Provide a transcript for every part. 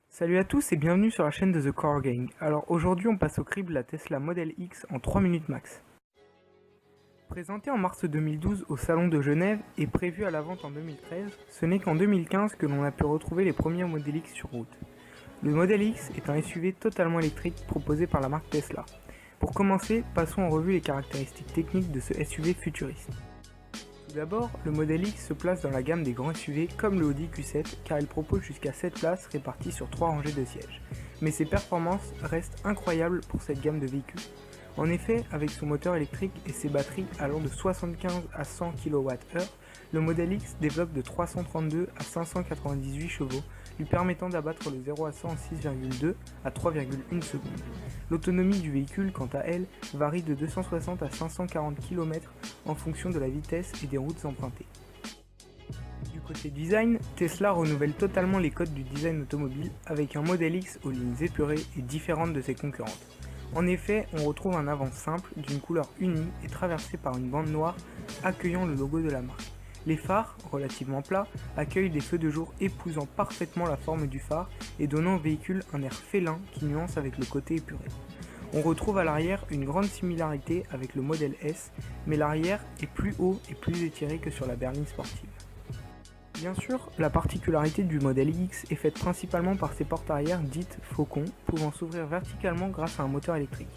Salut à tous et bienvenue sur la chaîne de The Core Gang. Alors aujourd'hui on passe au crible la Tesla Model X en 3 minutes max. Présentée en mars 2012 au Salon de Genève et prévue à la vente en 2013, ce n'est qu'en 2015 que l'on a pu retrouver les premiers Model X sur route. Le Model X est un SUV totalement électrique proposé par la marque Tesla. Pour commencer, passons en revue les caractéristiques techniques de ce SUV futuriste. Tout d'abord, le Model X se place dans la gamme des grands SUV comme le Audi Q7 car il propose jusqu'à 7 places réparties sur 3 rangées de sièges. Mais ses performances restent incroyables pour cette gamme de véhicules. En effet, avec son moteur électrique et ses batteries allant de 75 à 100 kWh, le Model X développe de 332 à 598 chevaux, lui permettant d'abattre le 0 à 100 en 6,2 à 3,1 secondes. L'autonomie du véhicule, quant à elle, varie de 260 à 540 km en fonction de la vitesse et des routes empruntées. Du côté design, Tesla renouvelle totalement les codes du design automobile avec un Model X aux lignes épurées et différentes de ses concurrentes. En effet, on retrouve un avant simple d'une couleur unie et traversé par une bande noire accueillant le logo de la marque. Les phares, relativement plats, accueillent des feux de jour épousant parfaitement la forme du phare et donnant au véhicule un air félin qui nuance avec le côté épuré. On retrouve à l'arrière une grande similarité avec le Model S, mais l'arrière est plus haut et plus étiré que sur la berline sportive. Bien sûr, la particularité du Model X est faite principalement par ses portes arrière dites Faucon, pouvant s'ouvrir verticalement grâce à un moteur électrique.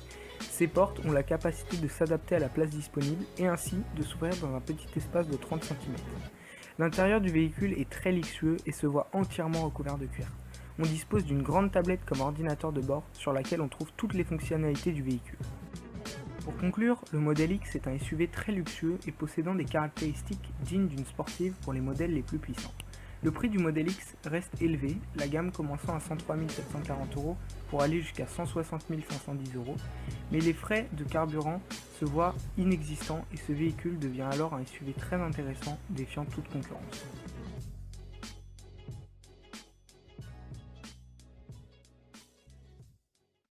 Ces portes ont la capacité de s'adapter à la place disponible et ainsi de s'ouvrir dans un petit espace de 30 cm. L'intérieur du véhicule est très luxueux et se voit entièrement recouvert de cuir. On dispose d'une grande tablette comme ordinateur de bord sur laquelle on trouve toutes les fonctionnalités du véhicule. Pour conclure, le Model X est un SUV très luxueux et possédant des caractéristiques dignes d'une sportive pour les modèles les plus puissants. Le prix du Model X reste élevé, la gamme commençant à 103 740 € pour aller jusqu'à 160 510 €, mais les frais de carburant se voient inexistants et ce véhicule devient alors un SUV très intéressant défiant toute concurrence.